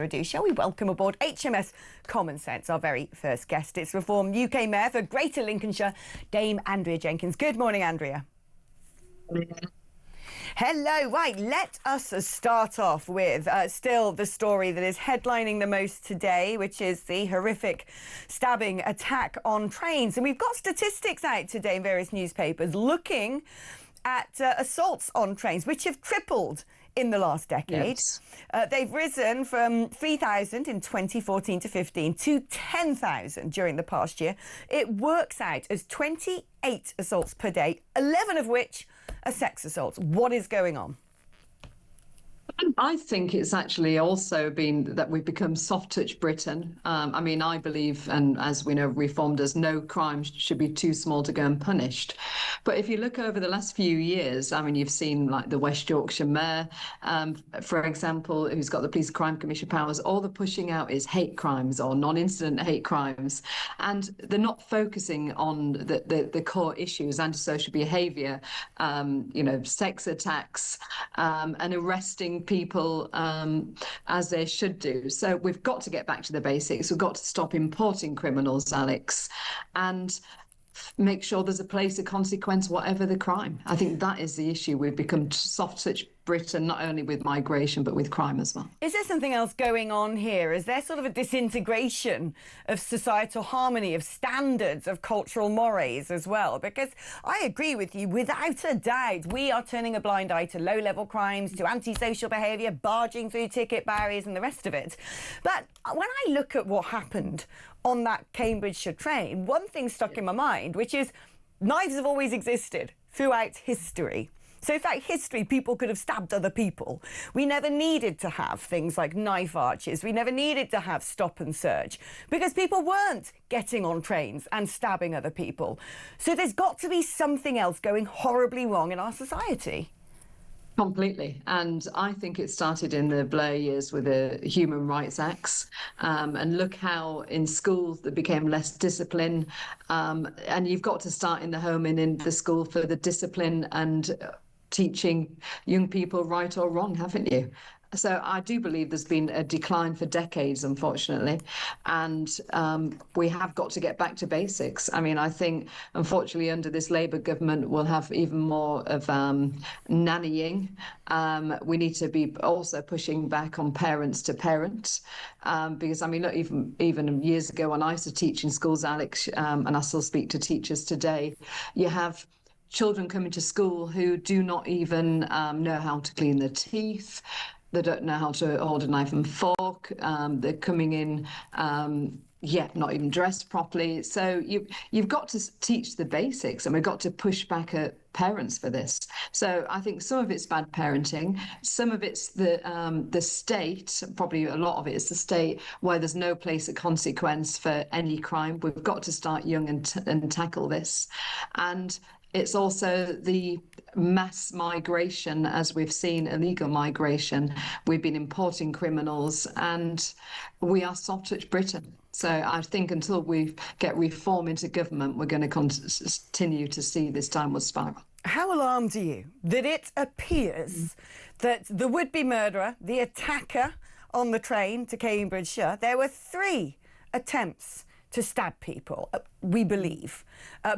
Shall we welcome aboard HMS Common Sense, our very first guest. It's Reform UK Mayor for Greater Lincolnshire, Dame Andrea Jenkyns. Good morning, Andrea. Hello. Right, let us start off with still the story that is headlining the most today, which is the horrific stabbing attack on trains. And we've got statistics out today in various newspapers looking at assaults on trains, which have tripled in the last decade. Yes. They've risen from 3,000 in 2014 to 15 to 10,000 during the past year. It works out as 28 assaults per day, 11 of which are sex assaults. What is going on? I think it's actually also been that we've become soft-touch Britain. I mean, I believe, and as we know, Reform does, no crime should be too small to go unpunished. But if you look over the last few years, I mean, you've seen like the West Yorkshire Mayor, for example, who's got the Police Crime Commission powers. All they're pushing out is hate crimes or non-incident hate crimes. And they're not focusing on the core issues, antisocial behaviour, sex attacks, and arresting people as they should do. So we've got to get back to the basics. We've got to stop importing criminals, Alex, and make sure there's a place of consequence, whatever the crime. I think that is the issue. We've become soft-touch Britain, not only with migration, but with crime as well. Is there something else going on here? Is there sort of a disintegration of societal harmony, of standards, of cultural mores as well? Because I agree with you, without a doubt, we are turning a blind eye to low-level crimes, to antisocial behaviour, barging through ticket barriers and the rest of it. But when I look at what happened on that Cambridgeshire train, one thing stuck in my mind, which is knives have always existed throughout history. So throughout history, people could have stabbed other people. We never needed to have things like knife arches. We never needed to have stop and search because people weren't getting on trains and stabbing other people. So there's got to be something else going horribly wrong in our society. Completely. And I think it started in the Blair years with the Human Rights Acts. And look how in schools there became less discipline. And you've got to start in the home and in the school for the discipline and teaching young people right or wrong, haven't you? So I do believe there's been a decline for decades, unfortunately, and we have got to get back to basics. I mean, I think, unfortunately, under this Labour government, we'll have even more of nannying. We need to be also pushing back on parents to parent, because, I mean, look, even years ago when I used to teach in schools, Alex, and I still speak to teachers today, you have children coming to school who do not even know how to clean their teeth. They don't know how to hold a knife and fork. They're coming in, not even dressed properly. So you've got to teach the basics, and we've got to push back at parents for this. So I think some of it's bad parenting, some of it's the state, probably a lot of it is the state, where there's no place of consequence for any crime. We've got to start young and tackle this. And it's also the mass migration, as we've seen, illegal migration. We've been importing criminals, and we are soft-touch Britain. So I think until we get reform into government, we're going to continue to see this downward spiral. How alarmed are you that it appears that the would-be murderer, the attacker on the train to Cambridgeshire, there were 3 attempts to stab people, we believe,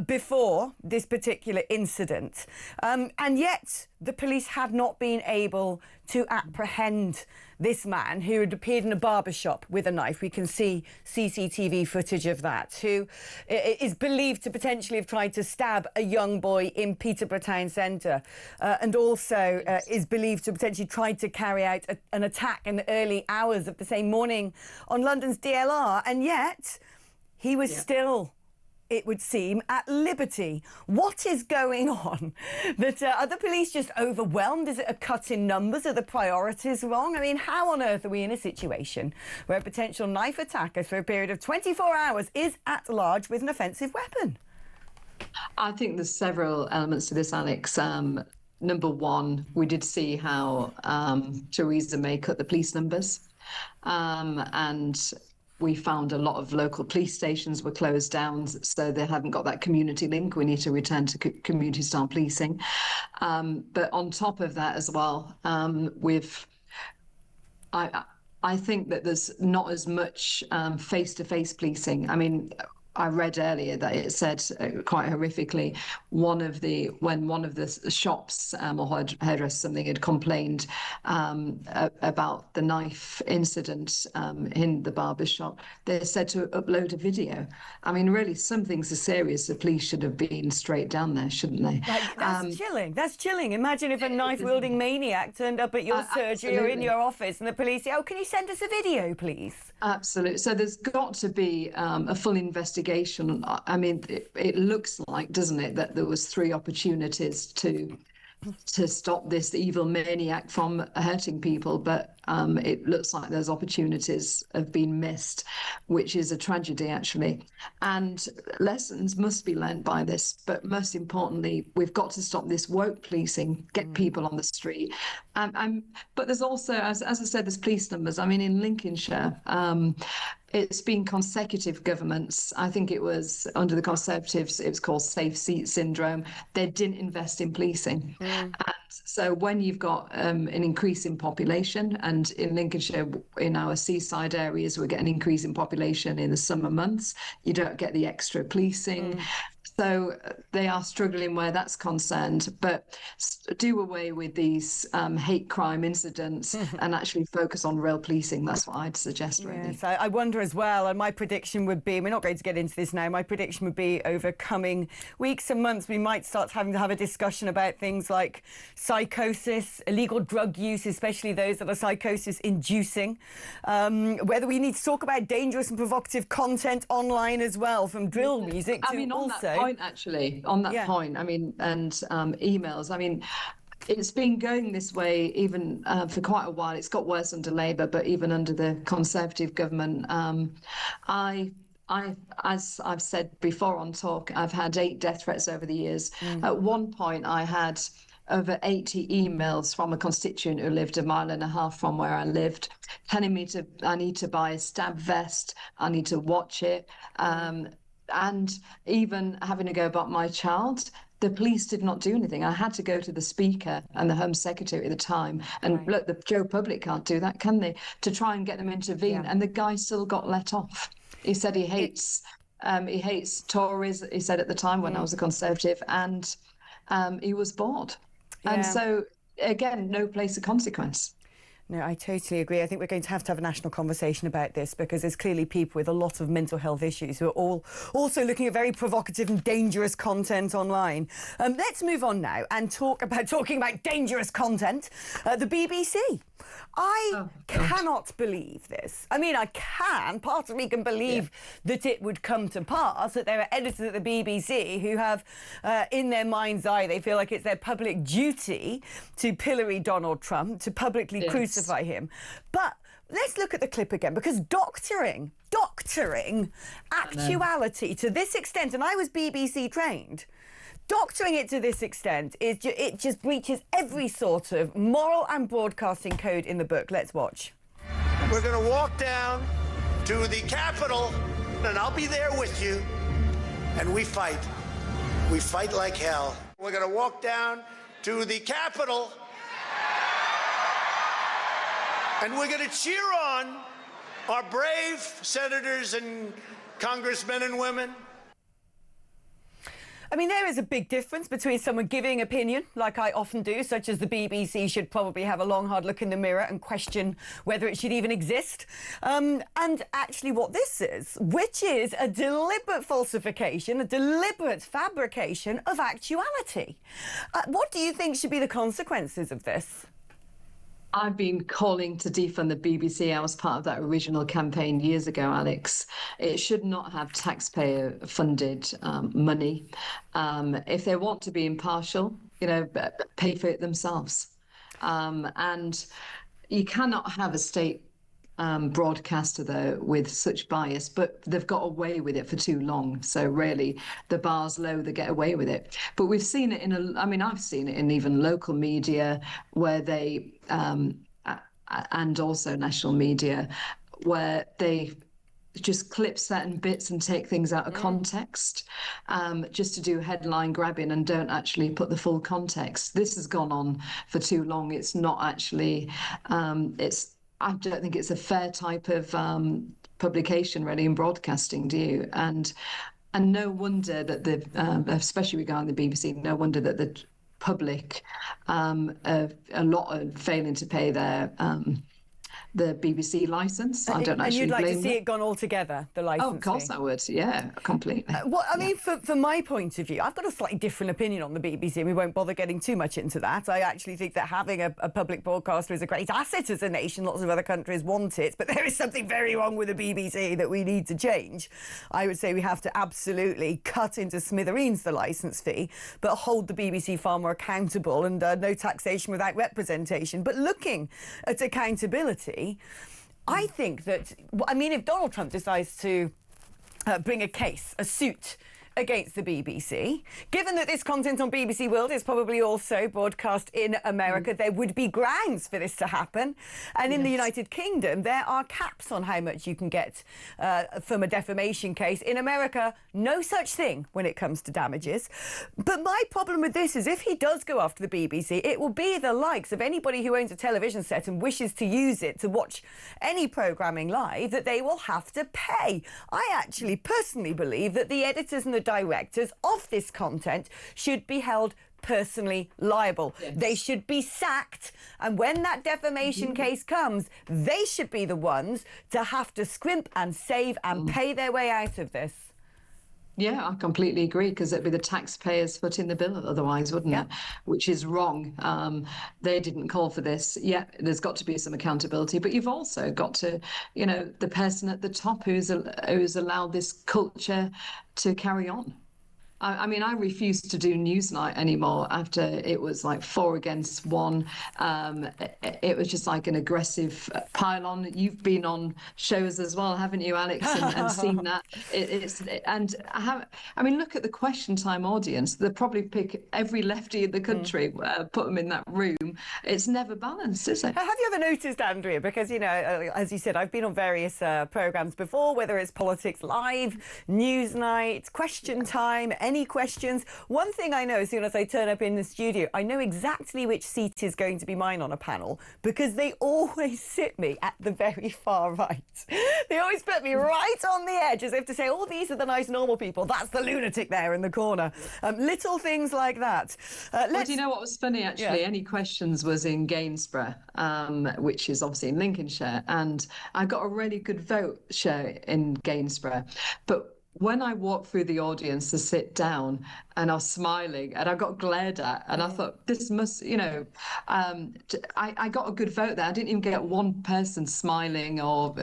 before this particular incident. And yet the police have not been able to apprehend this man who had appeared in a barber shop with a knife. We can see CCTV footage of that, who is believed to potentially have tried to stab a young boy in Peterborough Town Centre, and also is believed to potentially tried to carry out an attack in the early hours of the same morning on London's DLR. And yet he was still, it would seem, at liberty. What is going on? Are the police just overwhelmed? Is it a cut in numbers? Are the priorities wrong? I mean, how on earth are we in a situation where a potential knife attacker for a period of 24 hours is at large with an offensive weapon? I think there's several elements to this, Alex. Number one, we did see how Theresa May cut the police numbers, and we found a lot of local police stations were closed down, so they hadn't got that community link. We need to return to community-style policing. But on top of that as well, I think that there's not as much face-to-face policing. I mean, I read earlier that it said quite horrifically, when one of the shops or hairdresser something had complained about the knife incident in the barber's shop, they said to upload a video. I mean, really, some things are serious. The police should have been straight down there, shouldn't they? Like, that's chilling. That's chilling. Imagine if a knife-wielding maniac turned up at your surgery or in your office and the police say, oh, can you send us a video, please? Absolutely. So there's got to be a full investigation. I mean, it looks like, doesn't it, that there was 3 opportunities to stop this evil maniac from hurting people, but it looks like those opportunities have been missed, which is a tragedy, actually. And lessons must be learned by this, but most importantly, we've got to stop this woke policing, get people on the street. But there's also, as I said, there's police numbers. I mean, in Lincolnshire, it's been consecutive governments. I think it was under the Conservatives, it was called safe seat syndrome. They didn't invest in policing. And so when you've got an increase in population, and in Lincolnshire, in our seaside areas, we're getting an increase in population in the summer months, you don't get the extra policing. So they are struggling where that's concerned, but do away with these hate crime incidents and actually focus on real policing. That's what I'd suggest, really. Yes, I wonder as well, and my prediction would be, we're not going to get into this now, my prediction would be over coming weeks and months, we might start having to have a discussion about things like psychosis, illegal drug use, especially those that are psychosis-inducing, whether we need to talk about dangerous and provocative content online as well, from drill music to also... On that point, I mean, and emails, I mean, it's been going this way even for quite a while. It's got worse under Labour, but even under the Conservative government, as I've said before on Talk, I've had 8 death threats over the years. At one point, I had over 80 emails from a constituent who lived 1.5 miles from where I lived, telling me I need to buy a stab vest, I need to watch it. And even having to go about my child, the police did not do anything. I had to go to the Speaker and the Home Secretary at the time. And look, the Joe Public can't do that, can they? To try and get them intervene. And the guy still got let off. He said he hates Tories, he said at the time when I was a Conservative, and he was bored. And so, again, no place of consequence. No, I totally agree. I think we're going to have a national conversation about this, because there's clearly people with a lot of mental health issues who are all also looking at very provocative and dangerous content online. Let's move on now and talking about dangerous content. The BBC. I cannot believe this. I mean, I can. Part of me can believe that it would come to pass, that there are editors at the BBC who have, in their mind's eye, they feel like it's their public duty to pillory Donald Trump, to publicly crucify him. But let's look at the clip again, because doctoring actuality to this extent, and I was BBC trained, doctoring it to this extent, it just breaches every sort of moral and broadcasting code in the book. Let's watch. We're going to walk down to the Capitol, and I'll be there with you, and we fight. We fight like hell. We're going to walk down to the Capitol, and we're going to cheer on our brave senators and congressmen and women. I mean, there is a big difference between someone giving opinion, like I often do, such as the BBC should probably have a long, hard look in the mirror and question whether it should even exist, and actually what this is, which is a deliberate falsification, a deliberate fabrication of actuality. What do you think should be the consequences of this? I've been calling to defund the BBC. I was part of that original campaign years ago, Alex. It should not have taxpayer-funded money. If they want to be impartial, pay for it themselves. And you cannot have a state broadcaster, though, with such bias, but they've got away with it for too long. So really, the bar's low, they get away with it. But we've seen it I've seen it in even local media where they, and also national media, where they just clip certain bits and take things out of context, just to do headline grabbing and don't actually put the full context. This has gone on for too long. It's not actually, I don't think it's a fair type of publication, really, in broadcasting, do you? And no wonder that especially regarding the BBC, no wonder that the public, a lot are failing to pay the BBC license. I don't actually and you'd like to blame see them. it gone altogether, the licence Oh, of course fee? I would. Yeah, completely. Well, I mean, from my point of view, I've got a slightly different opinion on the BBC. We won't bother getting too much into that. I actually think that having a public broadcaster is a great asset as a nation. Lots of other countries want it, but there is something very wrong with the BBC that we need to change. I would say we have to absolutely cut into smithereens the licence fee, but hold the BBC far more accountable, and no taxation without representation. But looking at accountability, I think that, I mean, if Donald Trump decides to bring a suit against the BBC, given that this content on BBC World is probably also broadcast in America, there would be grounds for this to happen. And in the United Kingdom, there are caps on how much you can get from a defamation case. In America, no such thing when it comes to damages. But my problem with this is if he does go after the BBC, it will be the likes of anybody who owns a television set and wishes to use it to watch any programming live, that they will have to pay. I actually personally believe that the editors and the directors of this content should be held personally liable. Yes. They should be sacked, and when that defamation case comes, they should be the ones to have to scrimp and save and pay their way out of this. Yeah, I completely agree, because it'd be the taxpayers footing the bill otherwise, wouldn't it? Which is wrong. They didn't call for this. Yeah, there's got to be some accountability, but you've also got to, the person at the top who's allowed this culture to carry on. I mean, I refuse to do Newsnight anymore after it was like 4 against 1. It was just like an aggressive pile-on. You've been on shows as well, haven't you, Alex, and seen that? I mean, look at the Question Time audience. They'll probably pick every lefty in the country, put them in that room. It's never balanced, is it? Have you ever noticed, Andrea, because, as you said, I've been on various programmes before, whether it's Politics Live, Newsnight, Question Time, any questions. One thing I know, as soon as I turn up in the studio, I know exactly which seat is going to be mine on a panel, because they always sit me at the very far right. They always put me right on the edge, as if to say, oh, these are the nice normal people. That's the lunatic there in the corner. Little things like that. Well, do you know what was funny, actually? Yeah. Any Questions was in Gainsborough, which is obviously in Lincolnshire, and I got a really good vote share in Gainsborough. But when I walked through the audience to sit down, and I was smiling, and I got glared at, and I thought, this must, I got a good vote there. I didn't even get one person smiling or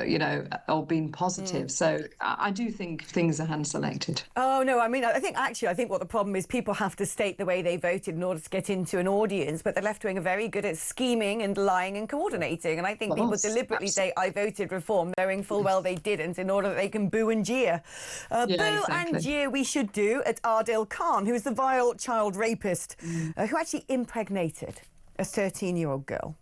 being positive. So I do think things are hand-selected. Oh, no, I mean, I think what the problem is, people have to state the way they voted in order to get into an audience, but the left-wing are very good at scheming and lying and coordinating. And I think people deliberately say, I voted Reform, knowing full well they didn't, in order that they can boo and jeer. Boo and jeer we should do at Ardale Khan, who is the vile child rapist who actually impregnated a 13-year-old girl.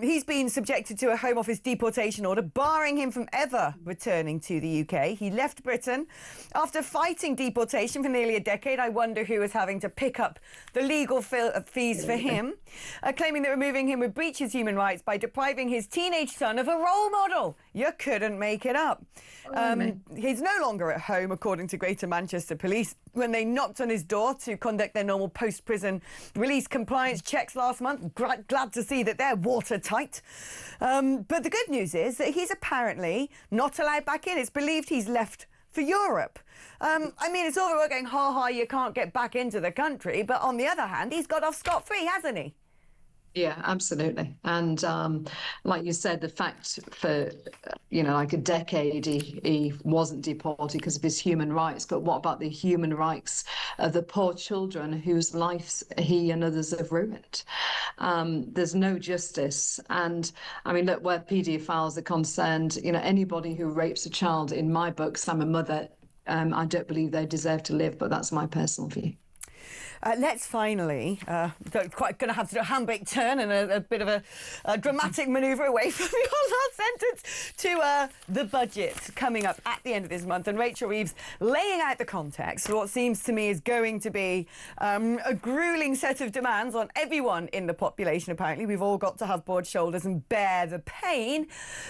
He's been subjected to a Home Office deportation order, barring him from ever returning to the UK. He left Britain after fighting deportation for nearly a decade. I wonder who is having to pick up the legal fees for him, claiming that removing him would breach his human rights by depriving his teenage son of a role model. You couldn't make it up. He's no longer at home, according to Greater Manchester Police, when they knocked on his door to conduct their normal post-prison release compliance checks last month. Glad to see that they're watertight. But the good news is that he's apparently not allowed back in. It's believed he's left for Europe. I mean, it's all very well going, ha, you can't get back into the country. But on the other hand, he's got off scot-free, hasn't he? Yeah, absolutely. And like you said, the fact for, like a decade, he wasn't deported because of his human rights. But what about the human rights of the poor children whose lives he and others have ruined? There's no justice. And I mean, look, where paedophiles are concerned, anybody who rapes a child, in my books, I'm a mother, I don't believe they deserve to live, but that's my personal view. Let's finally, quite going to have to do a handbrake turn and a bit of a dramatic manoeuvre away from your last sentence to the budget coming up at the end of this month. And Rachel Reeves laying out the context for what seems to me is going to be a gruelling set of demands on everyone in the population, apparently. We've all got to have broad shoulders and bear the pain.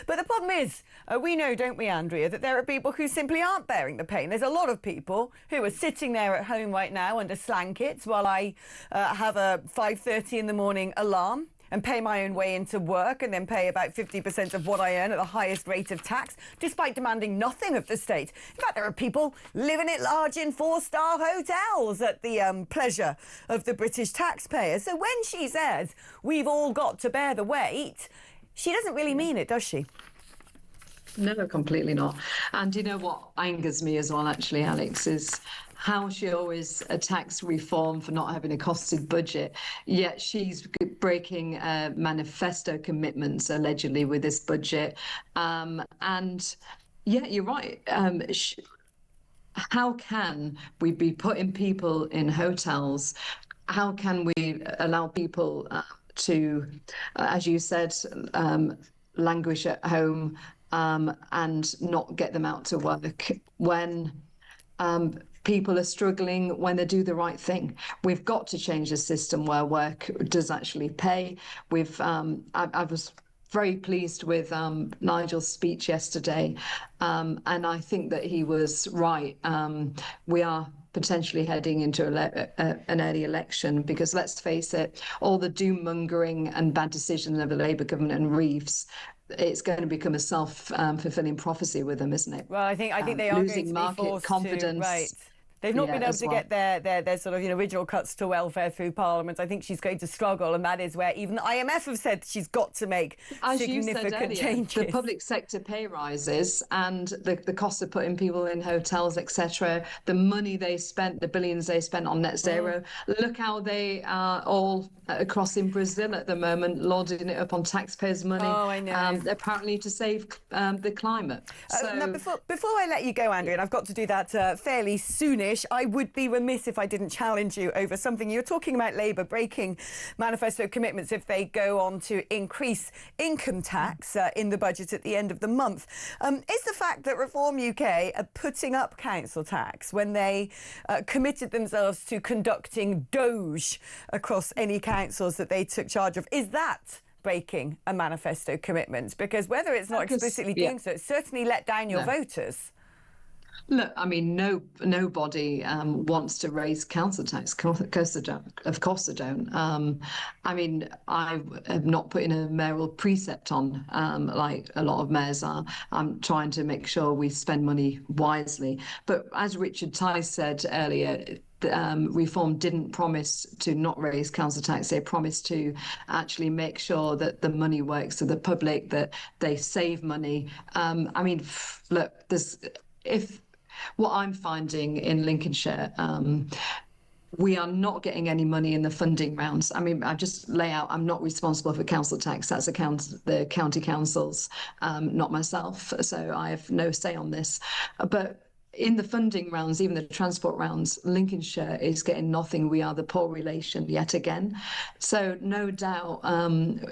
But the problem is, we know, don't we, Andrea, that there are people who simply aren't bearing the pain. There's a lot of people who are sitting there at home right now under slankets while I have a 5:30 in the morning alarm and pay my own way into work and then pay about 50% of what I earn at the highest rate of tax, despite demanding nothing of the state. In fact, there are people living at large in 4-star hotels at the pleasure of the British taxpayer. So when she says we've all got to bear the weight, she doesn't really mean it, does she? No, completely not. And you know what angers me as well, actually, Alex, is how she always attacks reform for not having a costed budget, yet she's breaking manifesto commitments, allegedly, with this budget. And yeah, you're right. How can we be putting people in hotels? How can we allow people to, as you said, languish at home and not get them out to work when people are struggling, when they do the right thing? We've got to change the system where work does actually pay. I was very pleased with Nigel's speech yesterday, and I think that he was right. We are potentially heading into an early election, because let's face it, all the doom mongering and bad decisions of the Labour government and Reeves, it's going to become a self-fulfilling prophecy with them, isn't it? Well, I think they are losing going to be market confidence. Right. They've not been able to get their sort of original cuts to welfare through Parliament. I think she's going to struggle, and that is where even the IMF have said she's got to make significant changes. The public sector pay rises and the cost of putting people in hotels, etc., the money they spent, the billions they spent on net zero. Look how they are all across in Brazil at the moment, lauding it up on taxpayers' money. Oh, I know. Apparently to save the climate. Now, before I let you go, Andrea, and I've got to do that fairly soonish, I would be remiss if I didn't challenge you over something. You're talking about Labour breaking manifesto commitments if they go on to increase income tax in the budget at the end of the month. Is the fact that Reform UK are putting up council tax when they committed themselves to conducting Doge across any councils that they took charge of, is that breaking a manifesto commitment? Because whether it's not explicitly doing so, it's certainly let down your voters. Look, I mean, nobody wants to raise council tax. Of course they don't. I mean, I have not put in a mayoral precept on, like a lot of mayors are. I'm trying to make sure we spend money wisely. But as Richard Tice said earlier, Reform didn't promise to not raise council tax. They promised to actually make sure that the money works for the public, that they save money. I mean, look, what I'm finding in Lincolnshire, we are not getting any money in the funding rounds. I mean, I just lay out, I'm not responsible for council tax. That's the county councils, not myself. So I have no say on this. But in the funding rounds, even the transport rounds, Lincolnshire is getting nothing. We are the poor relation yet again. So no doubt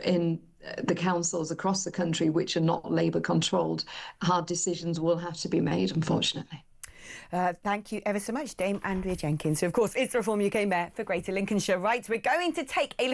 in the councils across the country, which are not Labour controlled, hard decisions will have to be made, unfortunately. Thank you ever so much, Dame Andrea Jenkyns, who, of course, is the Reform UK Mayor for Greater Lincolnshire. Right, we're going to take a